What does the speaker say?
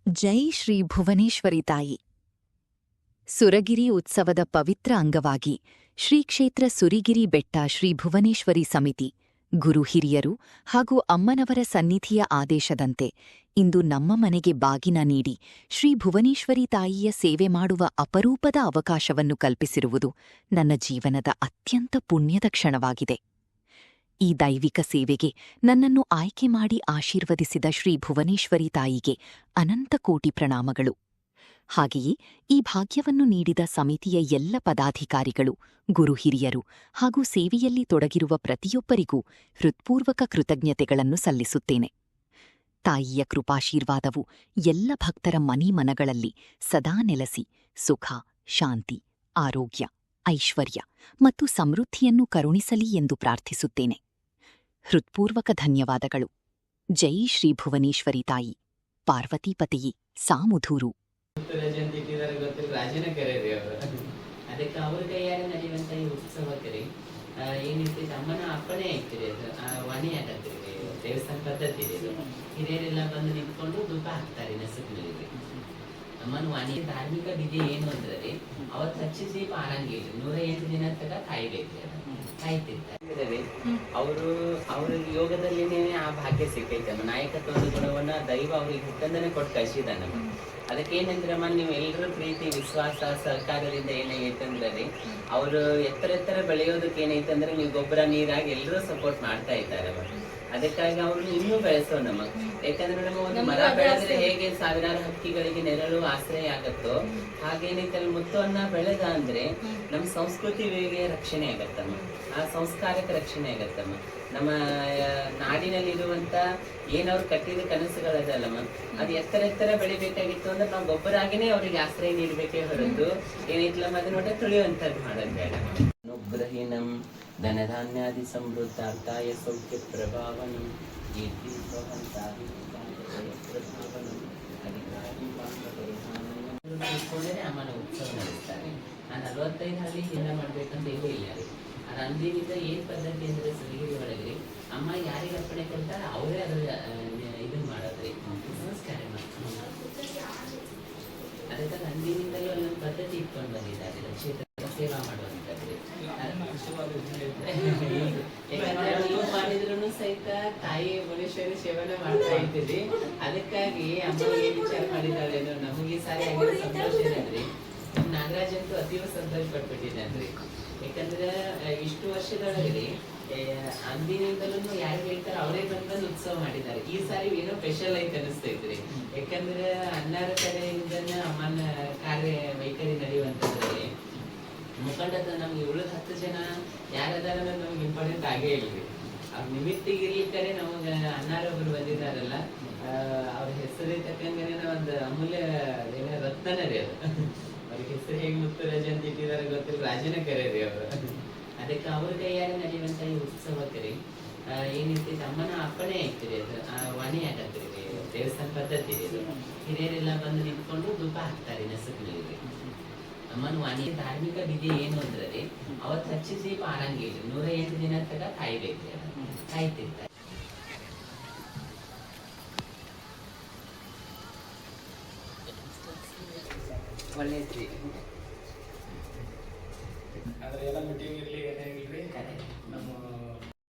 ಜೈ ಶ್ರೀ ಭುವನೇಶ್ವರಿ ತಾಯಿ. ಸುರಗಿರಿ ಉತ್ಸವದ ಪವಿತ್ರ ಅಂಗವಾಗಿ ಶ್ರೀಕ್ಷೇತ್ರ ಸುರಿಗಿರಿ ಬೆಟ್ಟ ಶ್ರೀ ಭುವನೇಶ್ವರಿ ಸಮಿತಿ, ಗುರು ಹಿರಿಯರು ಹಾಗೂ ಅಮ್ಮನವರ ಸನ್ನಿಧಿಯ ಆದೇಶದಂತೆ ಇಂದು ನಮ್ಮ ಮನೆಗೆ ಬಾಗಿನ ನೀಡಿ ಶ್ರೀ ಭುವನೇಶ್ವರಿ ತಾಯಿಯ ಸೇವೆ ಮಾಡುವ ಅಪರೂಪದ ಅವಕಾಶವನ್ನು ಕಲ್ಪಿಸಿರುವುದು ನನ್ನ ಜೀವನದ ಅತ್ಯಂತ ಪುಣ್ಯದ ಕ್ಷಣವಾಗಿದೆ. ಈ ದೈವಿಕ ಸೇವೆಗೆ ನನ್ನನ್ನು ಆಯ್ಕೆ ಮಾಡಿ ಆಶೀರ್ವದಿಸಿದ ಶ್ರೀ ಭುವನೇಶ್ವರಿ ತಾಯಿಗೆ ಅನಂತ ಕೋಟಿ ಪ್ರಣಾಮಗಳು. ಹಾಗೆಯೇ ಈ ಭಾಗ್ಯವನ್ನು ನೀಡಿದ ಸಮಿತಿಯ ಎಲ್ಲ ಪದಾಧಿಕಾರಿಗಳು, ಗುರು ಹಿರಿಯರು ಹಾಗೂ ಸೇವೆಯಲ್ಲಿ ತೊಡಗಿರುವ ಪ್ರತಿಯೊಬ್ಬರಿಗೂ ಹೃತ್ಪೂರ್ವಕ ಕೃತಜ್ಞತೆಗಳನ್ನು ಸಲ್ಲಿಸುತ್ತೇನೆ. ತಾಯಿಯ ಕೃಪಾಶೀರ್ವಾದವು ಎಲ್ಲ ಭಕ್ತರ ಮನಗಳಲ್ಲಿ ಸದಾ ನೆಲೆಸಿ ಸುಖ, ಶಾಂತಿ, ಆರೋಗ್ಯ, ಐಶ್ವರ್ಯ ಮತ್ತು ಸಮೃದ್ಧಿಯನ್ನು ಕರುಣಿಸಲಿ ಎಂದು ಪ್ರಾರ್ಥಿಸುತ್ತೇನೆ. ಹೃತ್ಪೂರ್ವಕ ಧನ್ಯವಾದಗಳು. ಜೈ ಶ್ರೀ ಭುವನೇಶ್ವರಿ ತಾಯಿ. ಪಾರ್ವತೀಪತಿಯಿ ಸಾಮುಧೂರು. ಅದಕ್ಕೆ ಅವ್ರ ಕೈಯಾರೆ ನಡೆಯುವಂತ ಈ ಉತ್ಸವಕ್ಕೆ ಏನಿರ್ತೈತೆ ಅಮ್ಮನ ಅಪ್ಪಣೆ ಐತಿರಿ, ಅದು ವಾಣಿ ಆಗತ್ತಿರಿ, ದೇವಸ್ಥಾನ ಪದ್ಧತಿ ಇದೆ. ಹಿರಿಯರೆಲ್ಲ ಬಂದು ನಿಂತ್ಕೊಂಡು ಧೂಪ ಹಾಕ್ತಾರೆ ನಸುಕಿನಲ್ಲಿ. ಅಮ್ಮನ ವಾಣಿ ಧಾರ್ಮಿಕ ವಿಧಿ ಏನು ಅಂದ್ರೆ ಅವತ್ತು ಹಚ್ಚಿದ ದೀಪ ಆರಂಗಿಲ್ಲ, 108 ದಿನ ತನಕ ಕಾಯ್ಬೇಕು, ಕಾಯ್ತಿರ್ತಾರೆ. ಅವ್ರ ಯೋಗದಲ್ಲಿನೇ ಆ ಭಾಗ್ಯ ಸಿಕ್ಕೈತೆ. ನಾಯಕತ್ವದ ಗುಣವನ್ನ ದೈವ ಅವ್ರಿಗೆ ಹುಟ್ಟಂದನೆ ಕೊಟ್ಟು ಕಳಿಸಿದಾನಮ್ಮ. ಅದಕ್ಕೇನಂದ್ರಮ್ಮ, ನೀವು ಎಲ್ಲರೂ ಪ್ರೀತಿ, ವಿಶ್ವಾಸ, ಸಹಕಾರದಿಂದ ಏನಾಗೈತಂದ್ರೆ ಅವರು ಎತ್ತರ ಬೆಳೆಯೋದಕ್ಕೆ ಏನೈತಂದ್ರೆ ನೀವು ಗೊಬ್ಬರ ನೀರಾಗಿ ಎಲ್ಲರೂ ಸಪೋರ್ಟ್ ಮಾಡ್ತಾ ಇದ್ದಾರಮ್ಮ. ಅದಕ್ಕಾಗಿ ಅವ್ರನ್ನ ಇನ್ನೂ ಬೆಳೆಸೋಣಮ್ಮ. ಯಾಕಂದ್ರೆ ನಮ್ಮ ಒಂದು ಮರ ಬೆಳೆದ್ರೆ ಹೇಗೆ ಸಾವಿರಾರು ಹಕ್ಕಿಗಳಿಗೆ ನೆರಳು ಆಶ್ರಯ ಆಗತ್ತೋ, ಹಾಗೇನೈತಲ್ಲಿ ಮುತ್ತುವನ್ನ ಬೆಳೆದ ಅಂದ್ರೆ ನಮ್ಮ ಸಂಸ್ಕೃತಿಗೆ ರಕ್ಷಣೆ ಆಗತ್ತಮ್ಮ, ಆ ಸಂಸ್ಕಾರಕ್ಕೆ ರಕ್ಷಣೆ ಆಗತ್ತಮ್ಮ. ನಮ್ಮ ನಾಡಿನಲ್ಲಿರುವಂತ ಏನವ್ರು ಕಟ್ಟಿದ ಕನಸುಗಳದಲ್ಲಮ್ಮ, ಅದು ಎತ್ತರ ಬೆಳಿಬೇಕಾಗಿತ್ತು ಅಂದ್ರೆ ನಾವು ಗೊಬ್ಬರ ಆಗಿನೇ ಅವ್ರಿಗೆ ಆಶ್ರಯ ನೀಡಬೇಕೇ ಹೊರತು ಏನೈತ್ಲಮ್ಮ ಅದನ್ನ ಒಟ್ಟೆ ತುಳಿಯುವಂಥದ್ದು ಮಾಡೋದು ಬೇಡ. ಅನುಗ್ರಹಿಣಂ ಧನಧಾನ್ಯಾದಿ ಸಮೃದ್ಧಾರ್ಥಾಯ ಸೌಖ್ಯ ಪ್ರಭಾವನಂ ಅಮ್ಮನ ಉತ್ಸವ ನಡೆಸ್ತಾರೆ. ಆ 45 ಹಳ್ಳಿ ಹಿಂದ ಮಾಡ್ಬೇಕಂತ ಏನೂ ಇಲ್ಲ ರೀ. ಅದು ಅಂದಿನಿಂದ ಏನ್ ಪದ್ಧತಿ ಅಂದ್ರೆ ಸುರಿಗಿರಿ ಒಳಗ್ರಿ ಅಮ್ಮ ಯಾರಿಗೆ ಅರ್ಪಣೆ ಕೊಡ್ತಾರ ಅವರೇ ಅದ್ರ ಇದನ್ ಮಾಡೋದ್ರಿ, ಸಂಸ್ಕಾರ ಮಾಡ್ತಾರೆ. ಅದಕ್ಕೆ ಅಂದಿನಿಂದಲೂ ಅಲ್ಲೊಂದು ಪದ್ಧತಿ ಇಟ್ಕೊಂಡು ಬಂದಿದ್ದಾರೆ, ಕ್ಷೇತ್ರ ಸೇವಾ ಮಾಡುವಂತದ್ರಿ. ಯಾಕಂದ್ರೆ ನೀವು ಮಾಡಿದ್ರು ಸಹಿತ ತಾಯಿ ಭುವನೇಶ್ವರಿ ಸೇವನೆ ಮಾಡ್ತಾ ಇದ್ದೀರಿ. ಅದಕ್ಕಾಗಿ ಅಮ್ಮ ಏನ್ ವಿಚಾರ ಮಾಡಿದ್ದಾಳೆ ನಮಗೆ ಈ ಸಾರಿ ಆಗಿರೋ ಸಂತೋಷ ಏನಂದ್ರಿ, ನಮ್ ನಾಗರಾಜ್ ಅಂತೂ ಅತೀವ ಸಂತೋಷ ಪಟ್ಬಿಟ್ಟಿದ್ದಾನ್ರಿ. ಯಾಕಂದ್ರೆ ಇಷ್ಟು ವರ್ಷದೊಳಗ್ರಿ ಅಂದಿನಿಂದಲೂ ಯಾರು ಹೇಳ್ತಾರ ಅವರೇ ಬಂದು ಉತ್ಸವ ಮಾಡಿದ್ದಾರೆ. ಈ ಸಾರಿ ಏನೋ ಸ್ಪೆಷಲ್ ಐತೆ ಅನಿಸ್ತೈತ್ರಿ. ಯಾಕಂದ್ರೆ ಅನ್ನಾರ ಕಡೆಯಿಂದ ಅಮ್ಮನ ಕಾರ್ಯ ವೈಖರಿ ನಡೆಯುವಂತದ್ರಲ್ಲಿ ಮುಖಂಡದ ನಮ್ಗೆ ಉಳಿದ 10 ಜನ ಯಾರದಾರ ನಮ್ಗೆ ಇಂಪಾರ್ಟೆಂಟ್ ಆಗೇ ಇಲ್ರಿ. ಅವ್ರ ನಿಮಿತ್ತಿಗೆ ಇರ್ಲಿಕ್ಕರೆ ನಮಗ ಅನ್ನಾರೊಬ್ಬರು ಬಂದಿದ್ದಾರಲ್ಲ, ಅವ್ರ ಹೆಸರೇ ತಕ್ಕಂಗನೆ ಒಂದು ಅಮೂಲ್ಯ ರತ್ನನ ರೀ ಅದು. ಅವ್ರಿಗೆ ಹೆಸರು ಹೇಗೆ ಮುತ್ತುರಾಜ ಅಂತ ಇಟ್ಟಿದಾರೆ ಗೊತ್ತಿಲ್ಲ, ರಾಜನ ಕರೆ ರೀ ಅವರು. ಅದಕ್ಕೆ ಅವ್ರ ಕೈಯಾರೆ ನಡೆಯುವಂತ ಈ ಉತ್ಸವಕ್ಕೆ ಏನಿರ್ತೈತೆ ಅಮ್ಮನ ಅಪ್ಪಣೆ ಐತಿರಿ, ಅದು ವಾಣಿ ಆಗತ್ತಿರಿ, ದೇವಸ್ಥಾನ ಪದ್ಧತಿ ಇದೆ. ಹಿರಿಯರೆಲ್ಲ ಬಂದು ನಿಂತ್ಕೊಂಡು ಧೂಪ ಹಾಕ್ತಾರೆ ನಸುಕಿನಲ್ಲಿ. ಅಮ್ಮನ ವಾಣಿ ಧಾರ್ಮಿಕ ವಿಧಿ ಏನು ಅಂದ್ರೆ ಅವತ್ತು ಹಚ್ಚಿದ ದೀಪ ಆರಂಗಿಲ್ಲ, 108 ದಿನ ತನಕ ಕಾಯ್ಬೇಕು, ಕಾಯ್ತಿರ್ತಾರೆ. ಒಳ್ಳೇದ್ರಿ.